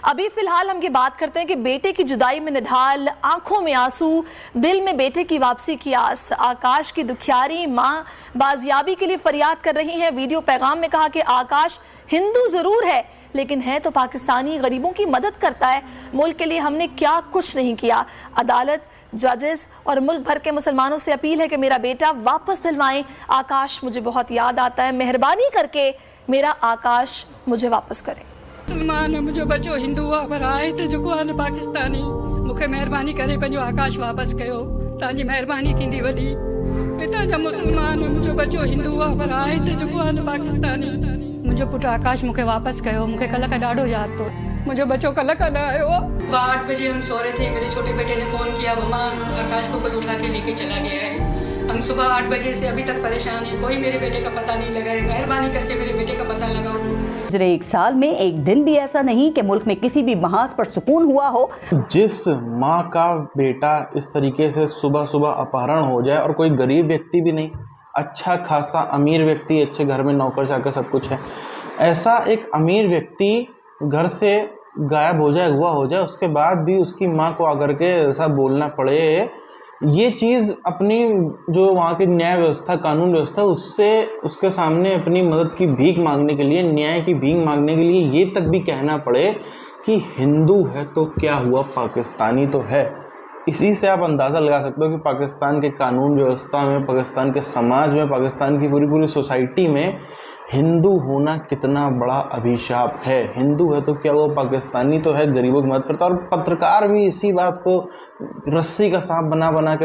अभी फिलहाल हम ये बात करते हैं कि बेटे की जुदाई में निढाल, आंखों में आंसू, दिल में बेटे की वापसी की आस। आकाश की दुखियारी मां बाजियाबी के लिए फरियाद कर रही हैं। वीडियो पैगाम में कहा कि आकाश हिंदू जरूर है लेकिन है तो पाकिस्तानी, गरीबों की मदद करता है। मुल्क के लिए हमने क्या कुछ नहीं किया। अदालत, जजेस और मुल्क भर के मुसलमानों से अपील है कि मेरा बेटा वापस दिलवाएं। आकाश मुझे बहुत याद आता है, मेहरबानी करके मेरा आकाश मुझे वापस करें। मुसलमान मुझो बचो हिंदू पर आए थे जो आन पाकिस्तानी, मुझे मेहरबानी करे पंहिंजो आकाश वापस कयो। तव्हांजी मेहरबानी थींदी वॾी। हितां जा मुसलमान मुझो बचो हिंदू पर आए थे जो आन पाकिस्तानी, मुझो पुट आकाश मुझे वापस कयो। मुझे कल का ॾाढो याद तो, मुझो बच्चो कल का न आयो। 8 बजे हम सो रहे थे, मेरे छोटे बेटे ने फोन किया, मम्मा आकाश को कोई उठा के लेके चला गया है। हम सुबह 8 बजे से अभी तक परेशान हैं, कोई मेरे बेटे का पता नहीं लगा है। मेहरबानी करके मेरे बेटे का पता लगाओ। पिछले 1 साल में एक दिन भी ऐसा नहीं कि मुल्क में किसी भी महाज पर सुकून हुआ हो। जिस माँ का बेटा इस तरीके से सुबह सुबह अपहरण हो जाए, और कोई गरीब व्यक्ति भी नहीं, अच्छा खासा अमीर व्यक्ति, अच्छे घर में नौकर चाकर सब कुछ है, ऐसा एक अमीर व्यक्ति घर से गायब हो जाए, हुआ हो जाए, उसके बाद भी उसकी माँ को आकर के ऐसा बोलना पड़े, ये चीज़ अपनी जो वहाँ की न्याय व्यवस्था, कानून व्यवस्था, उससे उसके सामने अपनी मदद की भीख मांगने के लिए, न्याय की भीख मांगने के लिए ये तक भी कहना पड़े कि हिंदू है तो क्या हुआ, पाकिस्तानी तो है। इसी से आप अंदाज़ा लगा सकते हो कि पाकिस्तान के कानून व्यवस्था में, पाकिस्तान के समाज में, पाकिस्तान की पूरी सोसाइटी में हिंदू होना कितना बड़ा अभिशाप है। हिंदू है तो क्या वो पाकिस्तानी तो है, गरीबों की मदद करता है। और पत्रकार भी इसी बात को रस्सी का सांप बना बना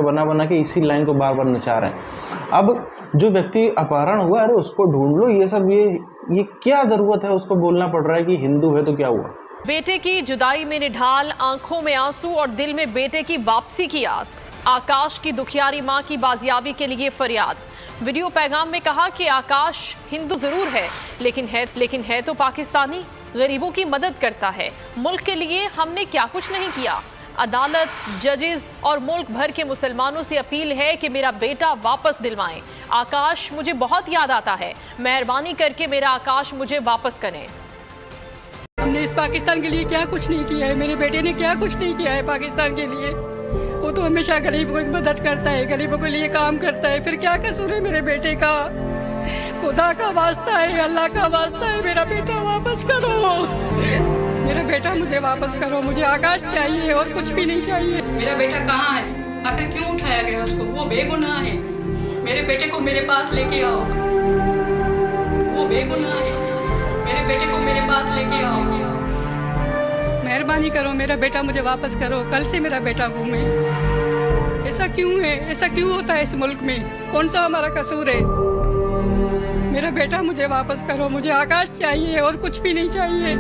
के इसी लाइन को बार बार नचा रहे हैं। अब जो व्यक्ति अपहरण हुआ, अरे उसको ढूंढ लो, ये सब ये क्या ज़रूरत है उसको बोलना पड़ रहा है कि हिंदू है तो क्या हुआ। बेटे की जुदाई में निढाल, आंखों में आंसू और दिल में बेटे की वापसी की आस। आकाश की दुखियारी मां की बाजियाबी के लिए फरियाद। वीडियो पैगाम में कहा कि आकाश हिंदू जरूर है लेकिन है तो पाकिस्तानी, गरीबों की मदद करता है। मुल्क के लिए हमने क्या कुछ नहीं किया। अदालत, जजेस और मुल्क भर के मुसलमानों से अपील है कि मेरा बेटा वापस दिलवाएं। आकाश मुझे बहुत याद आता है, मेहरबानी करके मेरा आकाश मुझे वापस करें। हमने इस पाकिस्तान के लिए क्या कुछ नहीं किया है, मेरे बेटे ने क्या कुछ नहीं किया है पाकिस्तान के लिए। वो तो हमेशा गरीबों की मदद करता है, गरीबों के लिए काम करता है। फिर क्या कसूर है मेरे बेटे का? खुदा का वास्ता है, अल्लाह का वास्ता है, मेरा बेटा वापस करो। मेरा बेटा मुझे वापस करो, मुझे आकाश चाहिए और कुछ भी नहीं चाहिए। मेरा बेटा कहाँ है? आखिर क्यों उठाया गया उसको? वो बेगुनाह है। मेरे बेटे को मेरे पास लेके आओ, वो बेगुनाह है। मेरे बेटे को मेरे पास लेके आओ। मेहरबानी करो, मेरा बेटा मुझे वापस करो। कल से मेरा बेटा घूमे। ऐसा क्यों है? ऐसा क्यों होता है इस मुल्क में? कौन सा हमारा कसूर है? मेरा बेटा मुझे वापस करो, मुझे आकाश चाहिए और कुछ भी नहीं चाहिए।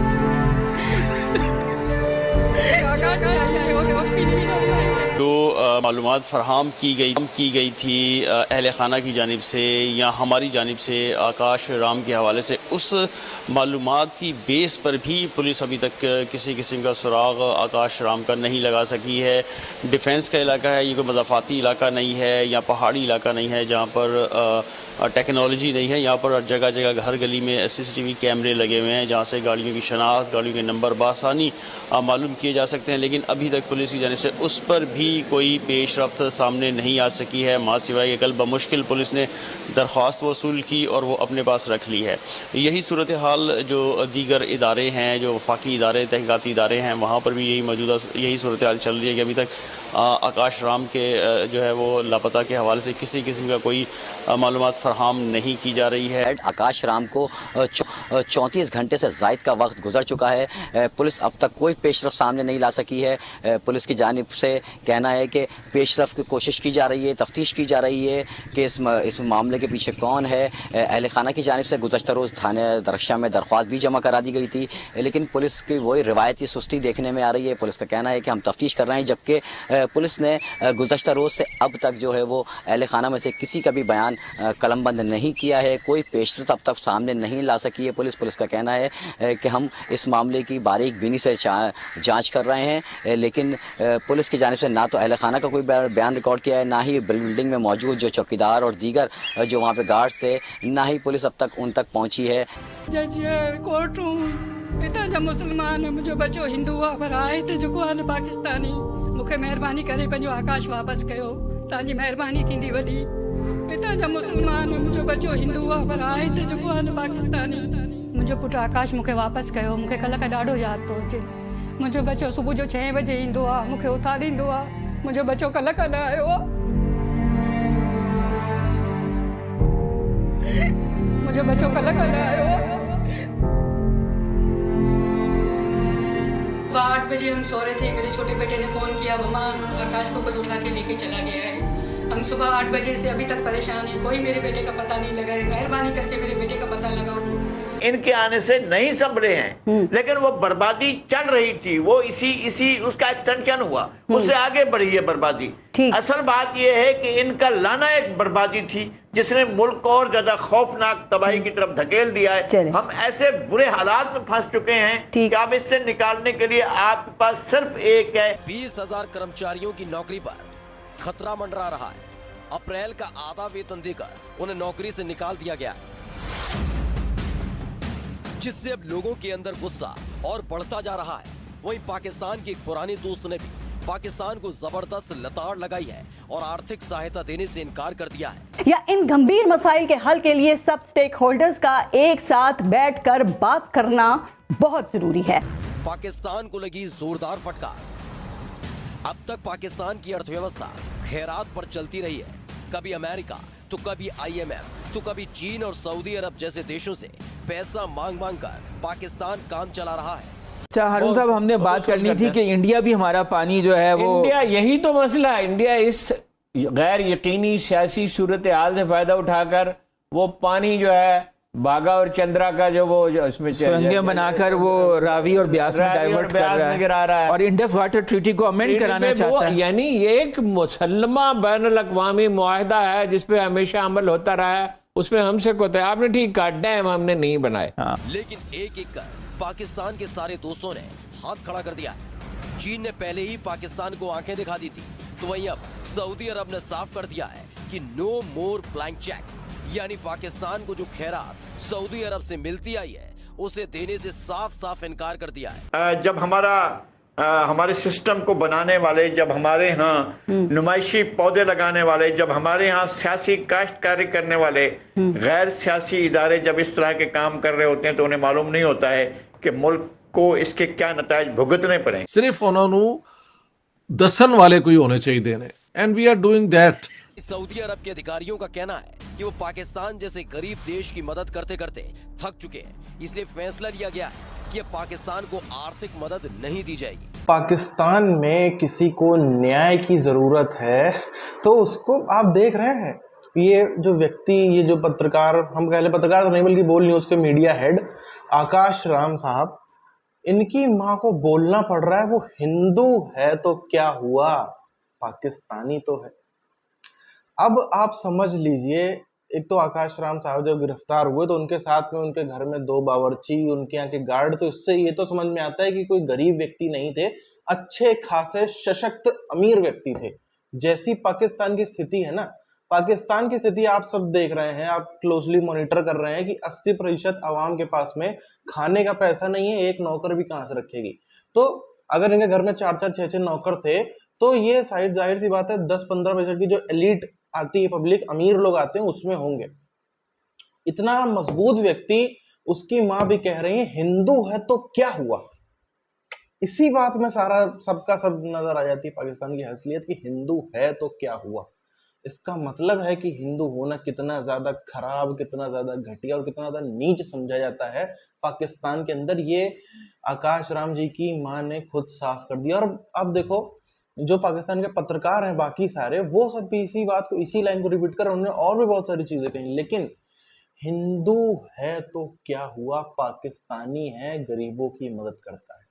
आकाश चाहिए और कुछ भी नहीं चाहिए। जो मालूमात फराहम की गई थी अहले खाना की जानिब से या हमारी जानिब से आकाश राम के हवाले से, उस मालूमात की बेस पर भी पुलिस अभी तक किसी किस्म का सुराग आकाश राम का नहीं लगा सकी है। डिफेंस का इलाका है, ये कोई मज़ाफ़ाती इलाका नहीं है या पहाड़ी इलाका नहीं है जहाँ पर टेक्नोलॉजी नहीं है। यहाँ पर जगह जगह घर गली में CCTV कैमरे लगे हुए हैं जहाँ से गाड़ियों की शनाख्त, गाड़ियों के नंबर बासानी मालूम किए जा सकते हैं। लेकिन अभी तक पुलिस की जानिब से उस पर भी कोई पेशरफ्त सामने नहीं आ सकी है, माँ सिवाय कल बमुश्किल पुलिस ने दरख्वास्त वसूल की और वो अपने पास रख ली है। यही सूरत हाल जो दीगर इदारे हैं, जो वफाकी इदारे, तहक़ीक़ाती इदारे हैं, वहाँ पर भी यही सूरत हाल चल रही है कि अभी तक आकाश राम के जो है वो लापता के हवाले से किसी किस्म का कोई मालूमात फराहम नहीं की जा रही है। आकाश राम को 34 घंटे से ज़ायद का वक्त गुजर चुका है। पुलिस अब तक कोई पेशरफ सामने नहीं ला सकी है। पुलिस की जानिब से कहना है कि पेशरफ की कोशिश की जा रही है, तफ्तीश की जा रही है कि इस मामले के पीछे कौन है। अहले खाना की जानिब से गुज़श्ता रोज़ थाने दरख्शा में दरख्वास्त भी जमा करा दी गई थी, लेकिन पुलिस की वही रिवायती सुस्ती देखने में आ रही है। पुलिस का कहना है कि हम तफ्तीश कर रहे हैं, जबकि पुलिस ने गुज़श्ता रोज़ से अब तक जो है वो अहले खाना में से किसी का भी बयान कलमबंद नहीं किया है। कोई पेशरफ अब तक सामने नहीं ला सकी है पुलिस का कहना है कि हम इस मामले की बारीक बीनी से जांच कर रहे हैं, लेकिन पुलिस की जानिब से ना तो अहले खाना का कोई बयान रिकॉर्ड किया है, ना ही बिल्डिंग में मौजूद जो चौकीदार और दीगर जो वहाँ पे गार्ड्स थे, ना ही पुलिस अब तक उन तक पहुँची है। जज कोर्ट रूम पिता जब मुसलमान मुंहिंजो बच्चो हिंदू आहे पर आहे त जेको आहे न पाकिस्तानी। मूंखे महिरबानी करे पंहिंजो आकाश वापसि कयो, तव्हांजी महिरबानी थींदी वॾी। पिता जब मुसलमान मुंहिंजो बच्चो हिंदू आहे पर आहे त जेको आहे न पाकिस्तानी। मुंहिंजो पुटु आकाश मूंखे वापसि कयो, मूंखे कल्ह खां ॾाढो यादि थो अचे। मुंहिंजो बच्चो सुबुह जो 6 बजे ईंदो आहे, मूंखे उथारींदो आहे। मुंहिंजो बच्चो कल्ह खां न आयो आहे। मुंहिंजो बच्चो कल्ह खां न आयो आहे। 8 बजे हम सो रहे थे, मेरे छोटे बेटे ने फ़ोन किया, मम्मा आकाश को कोई उठा के लेके चला गया है। हम सुबह 8 बजे से अभी तक परेशान हैं, कोई मेरे बेटे का पता नहीं लगा है। मेहरबानी करके मेरे बेटे का पता लगाओ। इनके आने से नहीं संभले हैं, लेकिन वो बर्बादी चल रही थी। वो इसी उसका एक्सटेंशन हुआ, उससे आगे बढ़ी है बर्बादी। असल बात ये है कि इनका लाना एक बर्बादी थी जिसने मुल्क को और ज्यादा खौफनाक तबाही की तरफ धकेल दिया है। हम ऐसे बुरे हालात में फंस चुके हैं कि अब इससे निकालने के लिए आपके पास सिर्फ एक है। 20,000 कर्मचारियों की नौकरी पर खतरा मंडरा रहा है। अप्रैल का आधा वेतन देकर उन्हें नौकरी से निकाल दिया गया, जिससे अब लोगों के अंदर गुस्सा और बढ़ता जा रहा है। वहीं पाकिस्तान के एक पुराने दोस्त ने भी पाकिस्तान को जबरदस्त लताड़ लगाई है और आर्थिक सहायता देने से इनकार कर दिया है। या इन गंभीर मसाइल के हल के लिए सब स्टेक होल्डर्स का एक साथ बैठकर बात करना बहुत जरूरी है। पाकिस्तान को लगी जोरदार फटकार। अब तक पाकिस्तान की अर्थव्यवस्था खैरात पर चलती रही है। कभी अमेरिका तो कभी IMF तो कभी चीन और सऊदी अरब जैसे देशों से पैसा मांग कर पाकिस्तान काम चला रहा है। अच्छा हारून साहब, हमने बात करनी थी कि इंडिया भी हमारा पानी जो है वो इंडिया, यही तो मसला है। इंडिया इस गैर यकीनी सियासी सूरत हाल से फायदा उठाकर वो पानी जो है बागा और चंद्रा का जो इसमें सुरंगें बनाकर वो रावी और ब्यास में डाइवर्ट कर रहा है और इंडस वाटर ट्रीटी को अमेंड कराना चाहता है। यानी ये एक मुसल्लमा बैनुल अक़वामी मुआहदा है जिसपे हमेशा अमल होता रहा है, उसमें हमसे होता है। आपने ठीक कहा, डैम हमने नहीं बनाए। लेकिन एक कर पाकिस्तान के सारे दोस्तों ने हाथ खड़ा कर दिया। चीन ने पहले ही पाकिस्तान को आंखें दिखा दी थी, तो वहीं अब सऊदी अरब ने साफ कर दिया है कि नो मोर ब्लैंक चेक, यानी पाकिस्तान को जो खैरात सऊदी अरब से मिलती आई है उसे देने से साफ इनकार कर दिया है। जब हमारे सिस्टम को बनाने वाले, जब हमारे यहाँ नुमाइशी पौधे लगाने वाले, जब हमारे यहाँ सियासी काश्तकारी करने वाले गैर सियासी इदारे जब इस तरह के काम कर रहे होते हैं तो उन्हें मालूम नहीं होता है कि मुल्क को इसके क्या नताइज भुगतने पड़े। सिर्फ उन्होंने दसन वाले कोई होने चाहिए देने, and we are doing that. Saudi Arab के अधिकारियों का कहना है कि वो पाकिस्तान जैसे गरीब देश की मदद करते करते थक चुके हैं, इसलिए फैसला लिया गया है कि पाकिस्तान को आर्थिक मदद नहीं दी जाएगी। पाकिस्तान में किसी को न्याय की जरूरत है तो उसको आप देख रहे हैं, ये जो व्यक्ति, ये जो पत्रकार, हम कह ले पत्रकार तो नहीं बल्कि बोल न्यूज के मीडिया हेड आकाश राम साहब, इनकी माँ को बोलना पड़ रहा है वो हिंदू है तो क्या हुआ, पाकिस्तानी तो है। अब आप समझ लीजिए, एक तो आकाश राम साहब जब गिरफ्तार हुए तो उनके साथ में उनके घर में 2 बावर्ची, उनके यहाँ के गार्ड, तो इससे ये तो समझ में आता है कि कोई गरीब व्यक्ति नहीं थे, अच्छे खासे सशक्त अमीर व्यक्ति थे। जैसी पाकिस्तान की स्थिति है ना, पाकिस्तान की स्थिति आप सब देख रहे हैं, आप क्लोजली मॉनिटर कर रहे हैं कि 80% आवाम के पास में खाने का पैसा नहीं है, एक नौकर भी कहां से रखेगी। तो अगर इनके घर में 4-4, 6-6 नौकर थे तो ये जाहिर सी बात है 10-15% की जो एलिट आती है पब्लिक, अमीर लोग आते हैं, उसमें होंगे। इतना मजबूत व्यक्ति, उसकी माँ भी कह रही है हिंदू है तो क्या हुआ। इसी बात में सारा सबका सब नजर आ जाती है पाकिस्तान की हैसियत कि हिंदू है तो क्या हुआ। इसका मतलब है कि हिंदू होना कितना ज्यादा खराब, कितना ज्यादा घटिया और कितना ज्यादा नीच समझा जाता है पाकिस्तान के अंदर। ये आकाश राम जी की माँ ने खुद साफ कर दिया। और अब देखो, जो पाकिस्तान के पत्रकार हैं बाकी सारे, वो सब भी इसी बात को, इसी लाइन को रिपीट कर, उन्होंने और भी बहुत सारी चीजें कही। लेकिन हिंदू है तो क्या हुआ, पाकिस्तानी है, गरीबों की मदद करता है।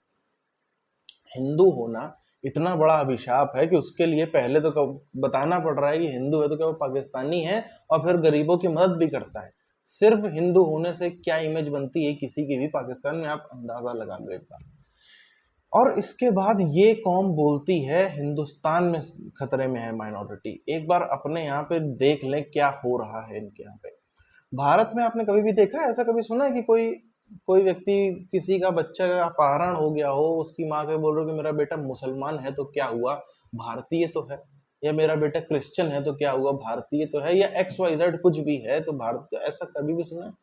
हिंदू होना इतना बड़ा अभिशाप है कि उसके लिए पहले तो बताना पड़ रहा है कि हिंदू है तो क्या वो पाकिस्तानी है, और फिर गरीबों की मदद भी करता है। सिर्फ हिंदू होने से क्या इमेज बनती है किसी की भी पाकिस्तान में, आप अंदाजा लगा लो एक बार। और इसके बाद ये कौम बोलती है हिंदुस्तान में खतरे में है माइनॉरिटी। एक बार अपने यहाँ पे देख लें क्या हो रहा है इनके यहाँ पे। भारत में आपने कभी भी देखा है, ऐसा कभी सुना है कि कोई कोई व्यक्ति किसी का बच्चा का अपहरण हो गया हो, उसकी माँ के बोल रहे हो कि मेरा बेटा मुसलमान है तो क्या हुआ, भारतीय तो है, या मेरा बेटा क्रिश्चियन है तो क्या हुआ, भारतीय तो है, या XYZ कुछ भी है तो भारतीय, ऐसा कभी भी सुना?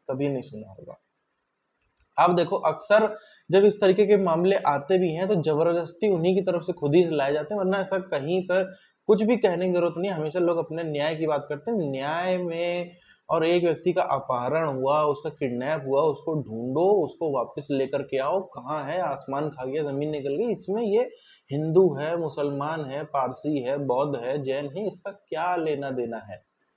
कभी नहीं सुना होगा। आप देखो अक्सर जब इस तरीके के मामले आते भी हैं तो जबरदस्ती उन्हीं की तरफ से खुद ही लाए जाते हैं, वरना ऐसा कहीं पर कुछ भी कहने की जरूरत नहीं। हमेशा लोग अपने न्याय की बात करते हैं, न्याय में, और एक व्यक्ति का अपहरण हुआ, उसका किडनैप हुआ, उसको ढूंढो, उसको वापस लेकर के आओ, कहाँ है, आसमान खा गया, जमीन निकल गई, इसमें ये हिंदू है, मुसलमान है, पारसी है, बौद्ध है, जैन है, इसका क्या लेना देना है?